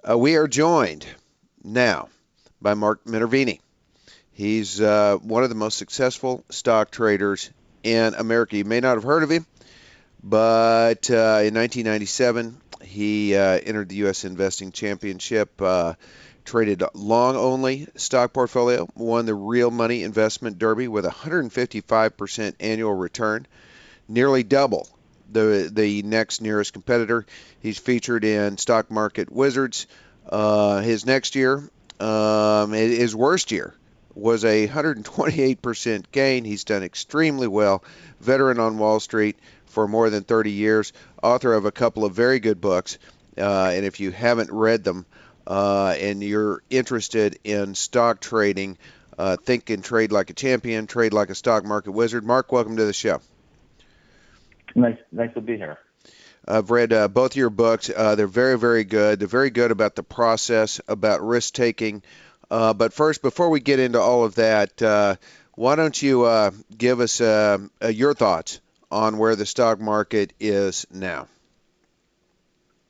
We are joined now by Mark Minervini. He's one of the most successful stock traders in America. You may not have heard of him, but in 1997, he entered the U.S. Investing Championship, traded long only stock portfolio, won the Real Money Investment Derby with a 155% annual return, nearly double the next nearest competitor. He's featured in Stock Market Wizards. His next year, his worst year, was a 128% gain. He's done extremely well. Veteran on Wall Street for more than 30 years. Author of a couple of very good books. And if you haven't read them and you're interested in stock trading, think and trade like a champion, trade like a stock market wizard. Mark, welcome to the show. Nice to be here. I've read both of your books. They're very, very good. They're very good about the process, about risk taking. But first, before we get into all of that, why don't you give us your thoughts on where the stock market is now?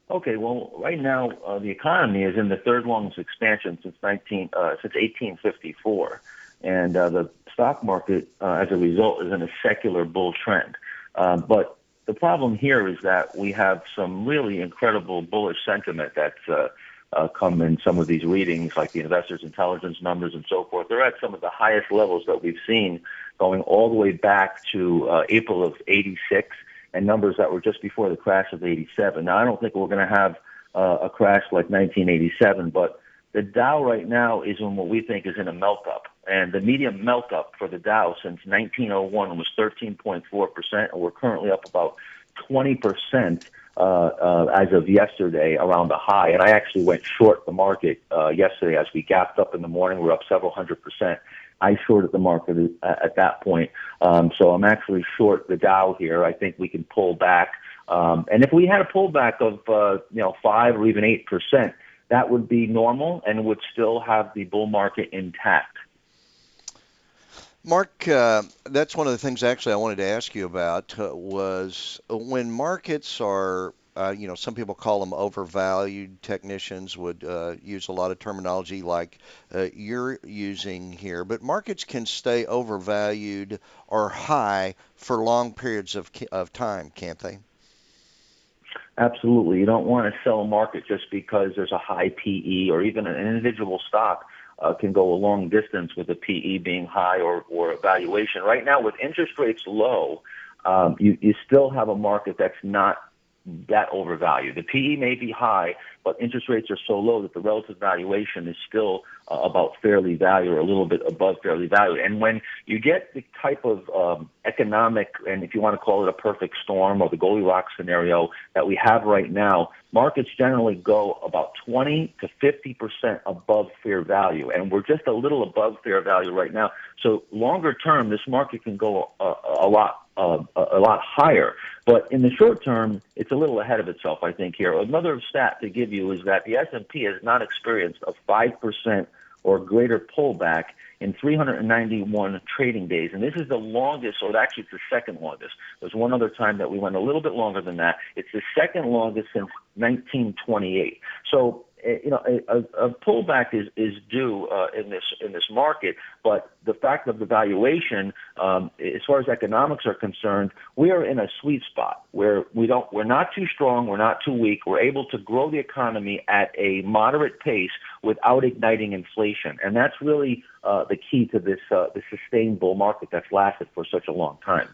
Okay, well, right now the economy is in the third longest expansion since 1854, and the stock market, as a result, is in a secular bull trend. But the problem here is that we have some really incredible bullish sentiment that's come in some of these readings, like the investors' intelligence numbers and so forth. They're at some of the highest levels that we've seen, going all the way back to April of '86, and numbers that were just before the crash of '87. Now, I don't think we're going to have a crash like 1987, but the Dow right now is in what we think is in a melt-up. And the median melt-up for the Dow since 1901 was 13.4%, and we're currently up about 20% as of yesterday around the high. And I actually went short the market yesterday as we gapped up in the morning. We're up several 100%. I shorted the market at that point. So I'm actually short the Dow here. I think we can pull back. And if we had a pullback of 5 or even 8%, that would be normal and would still have the bull market intact. Mark, that's one of the things actually I wanted to ask you about was when markets are, some people call them overvalued. Technicians would use a lot of terminology like you're using here, but markets can stay overvalued or high for long periods of time, can't they? Absolutely. You don't want to sell a market just because there's a high PE, or even an individual stock can go a long distance with a PE being high or a valuation. Right now, with interest rates low, you still have a market that's not that overvalued. The PE may be high, but interest rates are so low that the relative valuation is still about fairly valued, or a little bit above fairly valued. And when you get the type of economic, and if you want to call it a perfect storm or the Goldilocks scenario that we have right now, markets generally go about 20 to 50% above fair value, and we're just a little above fair value right now. So longer term, this market can go a lot higher. But in the short term, it's a little ahead of itself, I think, here. Another stat to give you is that the S&P has not experienced a 5% or greater pullback in 391 trading days. And this is the longest, or actually it's the second longest. There's one other time that we went a little bit longer than that. It's the second longest since 1928. So a pullback is due in this market, but the fact of the valuation, as far as economics are concerned, we are in a sweet spot where we're not too strong, we're not too weak, we're able to grow the economy at a moderate pace without igniting inflation, and that's really the key to this the sustained bull market that's lasted for such a long time.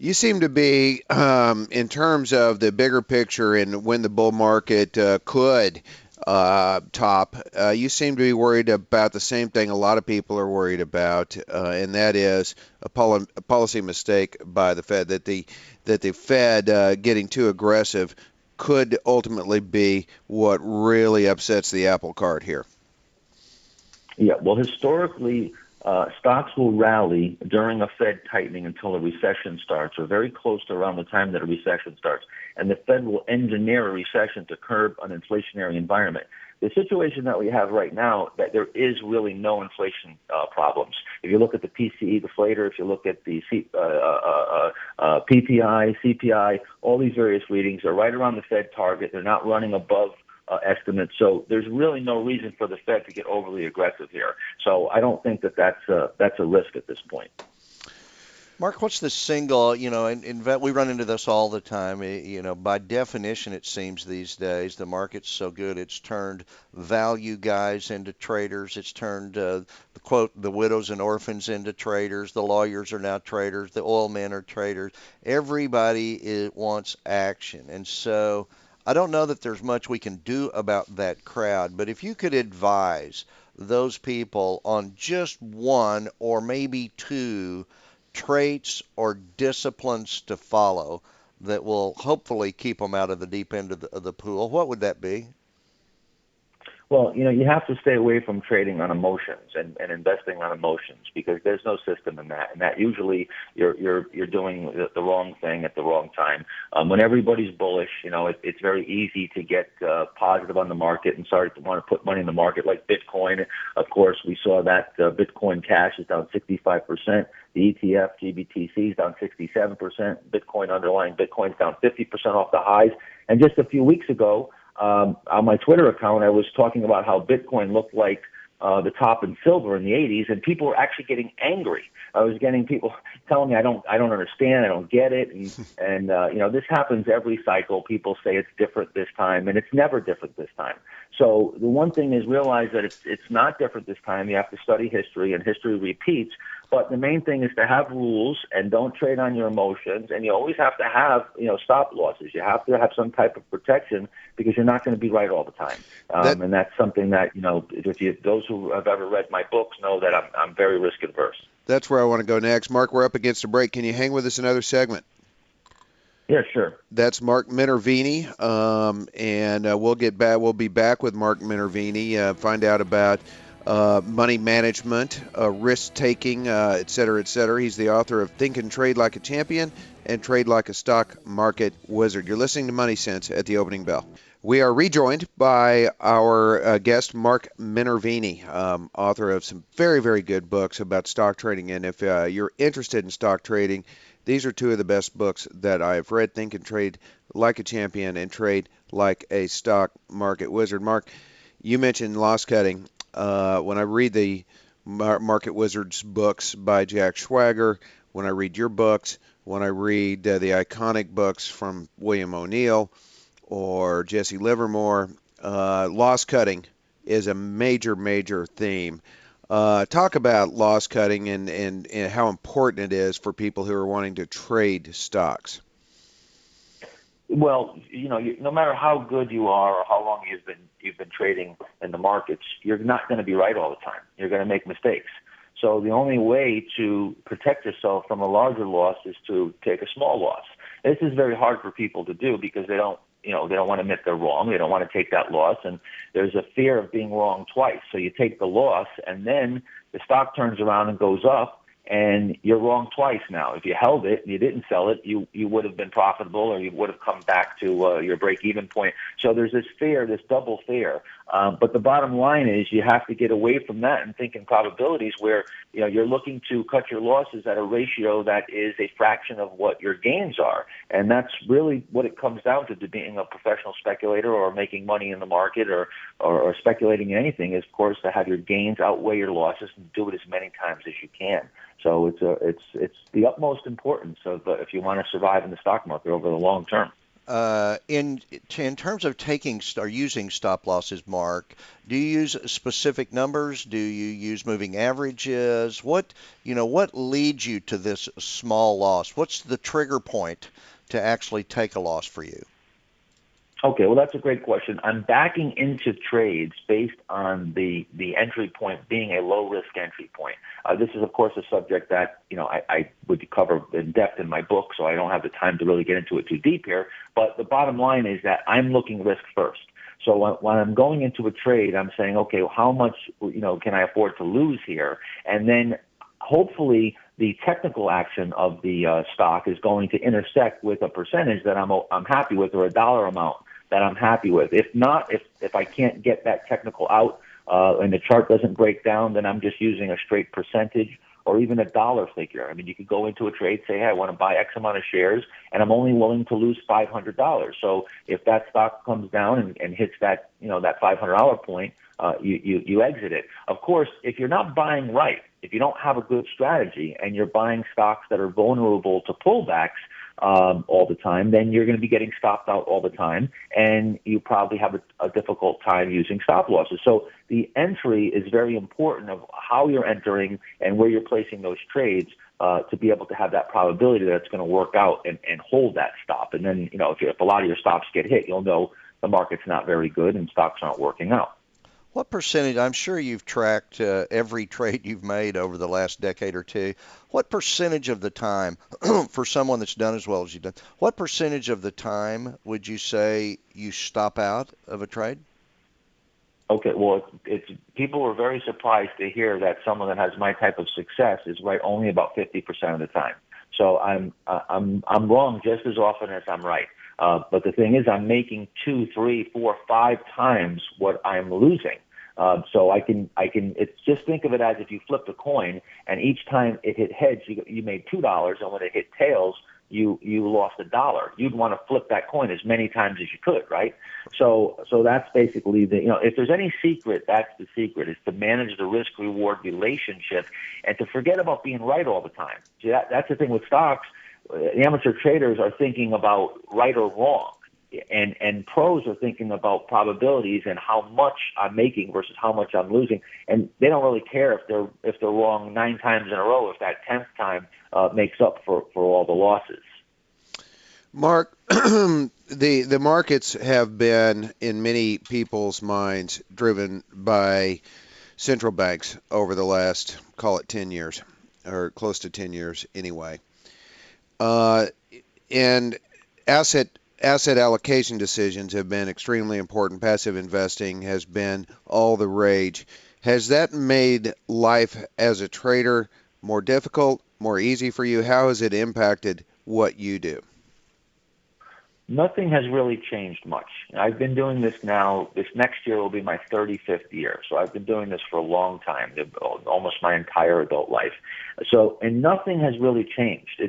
You seem to be, in terms of the bigger picture and when the bull market could top, you seem to be worried about the same thing a lot of people are worried about, and that is a policy mistake by the Fed. That the Fed getting too aggressive could ultimately be what really upsets the apple cart here. Yeah, well, historically, stocks will rally during a Fed tightening until a recession starts, or very close to around the time that a recession starts. And the Fed will engineer a recession to curb an inflationary environment. The situation that we have right now, that there is really no inflation problems. If you look at the PCE deflator, if you look at the PPI, CPI, all these various readings are right around the Fed target. They're not running above estimates. So there's really no reason for the Fed to get overly aggressive here. So I don't think that that's a risk at this point. Mark, what's the single, we run into this all the time. By definition, it seems these days the market's so good it's turned value guys into traders. It's turned, quote, the widows and orphans into traders. The lawyers are now traders. The oil men are traders. Everybody wants action. And so I don't know that there's much we can do about that crowd, but if you could advise those people on just one or maybe two traits or disciplines to follow that will hopefully keep them out of the deep end of the pool, what would that be? Well, you have to stay away from trading on emotions and investing on emotions because there's no system in that. And that usually you're doing the wrong thing at the wrong time. When everybody's bullish, it's very easy to get positive on the market and start to want to put money in the market like Bitcoin. Of course, we saw that Bitcoin Cash is down 65%. The ETF GBTC is down 67%. Bitcoin underlying Bitcoin's down 50% off the highs. And just a few weeks ago, on my Twitter account, I was talking about how Bitcoin looked like the top in silver in the 80s, and people were actually getting angry. I was getting people telling me I don't understand, I don't get it, and this happens every cycle. People say it's different this time, and it's never different this time. So the one thing is realize that it's not different this time. You have to study history, and history repeats. But the main thing is to have rules and don't trade on your emotions. And you always have to have, stop losses. You have to have some type of protection because you're not going to be right all the time. And that's something that, those who have ever read my books know that I'm very risk adverse. That's where I want to go next. Mark, we're up against a break. Can you hang with us another segment? Yeah, sure. That's Mark Minervini, and we'll get back. We'll be back with Mark Minervini. Find out about money management, risk taking, et cetera, et cetera. He's the author of Think and Trade Like a Champion and Trade Like a Stock Market Wizard. You're listening to Money Sense at the opening bell. We are rejoined by our guest, Mark Minervini, author of some very, very good books about stock trading. And if you're interested in stock trading, these are two of the best books that I've read, Think and Trade Like a Champion and Trade Like a Stock Market Wizard. Mark, you mentioned loss cutting. When I read the Market Wizards books by Jack Schwager, when I read your books, when I read the iconic books from William O'Neill or Jesse Livermore, loss cutting is a major, major theme. Talk about loss cutting and how important it is for people who are wanting to trade stocks. Well, no matter how good you are or how long you've been trading in the markets, you're not going to be right all the time. You're going to make mistakes. So the only way to protect yourself from a larger loss is to take a small loss. This is very hard for people to do because they don't want to admit they're wrong. They don't want to take that loss, and there's a fear of being wrong twice. So you take the loss, and then the stock turns around and goes up, and you're wrong twice now. If you held it and you didn't sell it, you would have been profitable or you would have come back to your break-even point. So there's this fear, this double fear. But the bottom line is you have to get away from that and think in probabilities where you're looking to cut your losses at a ratio that is a fraction of what your gains are. And that's really what it comes down to being a professional speculator or making money in the market or speculating in anything is, of course, to have your gains outweigh your losses and do it as many times as you can. So it's the utmost importance of if you want to survive in the stock market over the long term. In terms of taking or using stop losses, Mark, do you use specific numbers? Do you use moving averages? What leads you to this small loss? What's the trigger point to actually take a loss for you? Okay, well, that's a great question. I'm backing into trades based on the entry point being a low-risk entry point. This is, of course, a subject that, I would cover in depth in my book, so I don't have the time to really get into it too deep here. But the bottom line is that I'm looking risk first. So when I'm going into a trade, I'm saying, okay, well, how much, can I afford to lose here? And then hopefully the technical action of the stock is going to intersect with a percentage that I'm happy with or a dollar amount that I'm happy with. If not, if I can't get that technical out and the chart doesn't break down, then I'm just using a straight percentage or even a dollar figure. I mean, you could go into a trade, say, hey, I want to buy X amount of shares, and I'm only willing to lose $500. So if that stock comes down and hits that, that $500 point, you exit it. Of course, if you're not buying right, if you don't have a good strategy and you're buying stocks that are vulnerable to pullbacks all the time, then you're going to be getting stopped out all the time, and you probably have a difficult time using stop losses. So the entry is very important of how you're entering and where you're placing those trades to be able to have that probability that it's going to work out and hold that stop. And then, if a lot of your stops get hit, you'll know the market's not very good and stocks aren't working out. What percentage, I'm sure you've tracked every trade you've made over the last decade or two. What percentage of the time, for someone that's done as well as you've done, what percentage of the time would you say you stop out of a trade? Okay, well, it's people were very surprised to hear that someone that has my type of success is right only about 50% of the time. So I'm wrong just as often as I'm right. But the thing is, I'm making 2, 3, 4, 5 times what I'm losing. So I can. It's just think of it as if you flipped a coin, and each time it hit heads, you made $2, and when it hit tails, you lost $1. You'd want to flip that coin as many times as you could, right? So that's basically if there's any secret, that's the secret, is to manage the risk reward relationship and to forget about being right all the time. See, that's the thing with stocks. The amateur traders are thinking about right or wrong, and pros are thinking about probabilities and how much I'm making versus how much I'm losing, and they don't really care if they're wrong 9 times in a row, if that 10th time makes up for all the losses. Mark, the markets have been, in many people's minds, driven by central banks over the last, call it 10 years, or close to 10 years anyway. Uh, and asset allocation decisions have been extremely important. Passive investing has been all the rage. Has that made life as a trader more difficult, more easy for you? How has it impacted what you do? Nothing has really changed much. I've been doing this now. This next year will be my 35th year. So I've been doing this for a long time, almost my entire adult life. So, and nothing has really changed.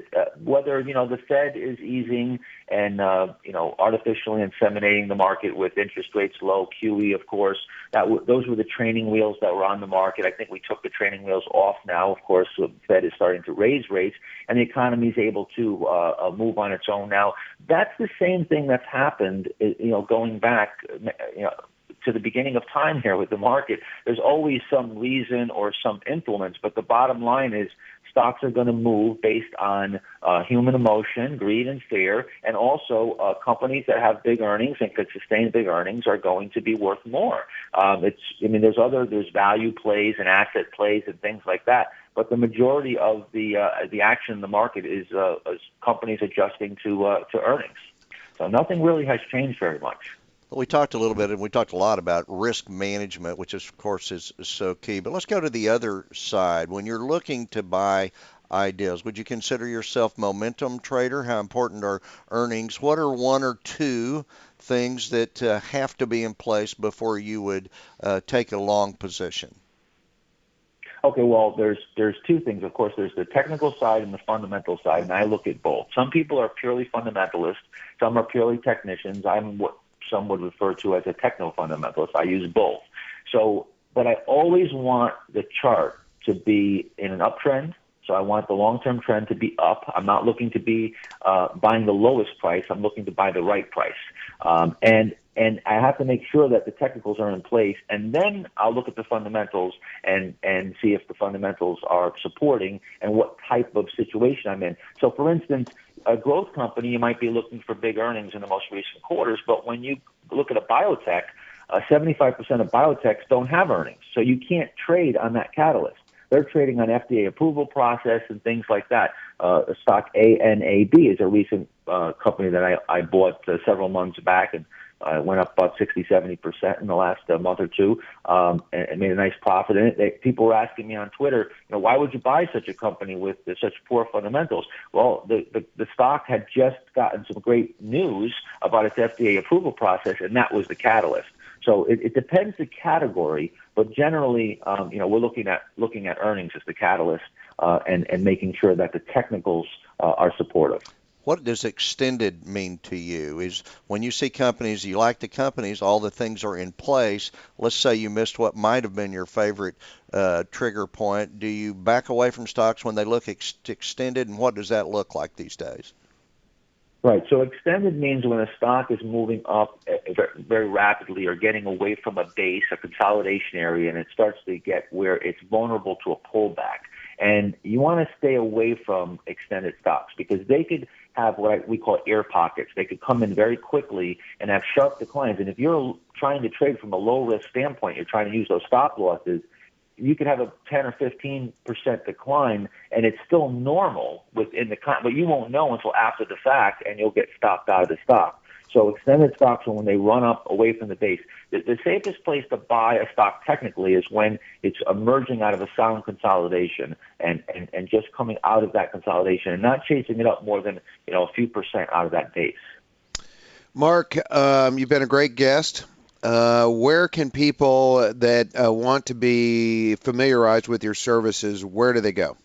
Whether, the Fed is easing and, artificially inseminating the market with interest rates low, QE, of course, those were the training wheels that were on the market. I think we took the training wheels off now. Of course, the Fed is starting to raise rates and the economy is able to move on its own now. That's the same thing that's happened, going back, to the beginning of time here with the market. There's always some reason or some influence, but the bottom line is stocks are going to move based on human emotion, greed, and fear, and also companies that have big earnings and could sustain big earnings are going to be worth more. There's value plays and asset plays and things like that. But the majority of the action in the market is companies adjusting to earnings. So nothing really has changed very much. We talked a little bit, and we talked a lot about risk management, which of course is so key. But let's go to the other side. When you're looking to buy ideas, would you consider yourself momentum trader? How important are earnings? What are 1 or 2 things that have to be in place before you would take a long position? Okay, well, there's 2 things. Of course, there's the technical side and the fundamental side, and I look at both. Some people are purely fundamentalists. Some are purely technicians. I'm what some would refer to as a techno-fundamentalist. I use both. So, but I always want the chart to be in an uptrend. So I want the long-term trend to be up. I'm not looking to be buying the lowest price. I'm looking to buy the right price. And I have to make sure that the technicals are in place, and then I'll look at the fundamentals and see if the fundamentals are supporting and what type of situation I'm in. So, for instance, a growth company, you might be looking for big earnings in the most recent quarters, but when you look at a biotech, 75% of biotechs don't have earnings, so you can't trade on that catalyst. They're trading on FDA approval process and things like that. Stock ANAB is a recent company that I bought several months back, and went up about 60-70% in the last month or two, and made a nice profit in it. People were asking me on Twitter, why would you buy such a company with such poor fundamentals? Well, the stock had just gotten some great news about its FDA approval process, and that was the catalyst. So it depends the category, but generally, we're looking at earnings as the catalyst, and making sure that the technicals are supportive. What does extended mean to you? Is when you see companies, you like the companies, all the things are in place. Let's say you missed what might have been your favorite trigger point. Do you back away from stocks when they look extended, and what does that look like these days? Right. So extended means when a stock is moving up very rapidly or getting away from a base, a consolidation area, and it starts to get where it's vulnerable to a pullback. And you want to stay away from extended stocks because they could have what we call air pockets. They could come in very quickly and have sharp declines. And if you're trying to trade from a low risk standpoint, you're trying to use those stop losses, you could have a 10 or 15% decline, and it's still normal within the but you won't know until after the fact, and you'll get stopped out of the stock. So extended stocks are when they run up away from the base. The safest place to buy a stock technically is when it's emerging out of a sound consolidation and just coming out of that consolidation and not chasing it up more than a few percent out of that base. Mark, you've been a great guest. Where can people that want to be familiarized with your services, where do they go?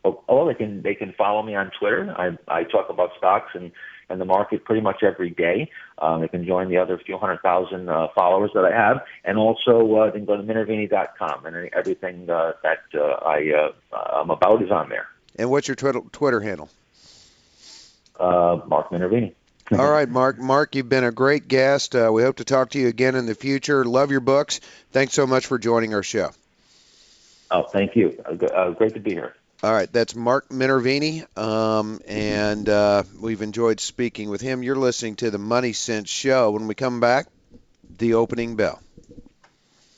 Oh, they can follow me on Twitter. I talk about stocks and the market pretty much every day. They can join the other few 100,000 followers that I have, and also they can go to Minervini.com, and everything that I'm about is on there. And what's your Twitter handle? Mark Minervini. All right, Mark. Mark, you've been a great guest. We hope to talk to you again in the future. Love your books. Thanks so much for joining our show. Oh, thank you. Great to be here. All right, that's Mark Minervini, and we've enjoyed speaking with him. You're listening to the Money Sense Show. When we come back, the opening bell.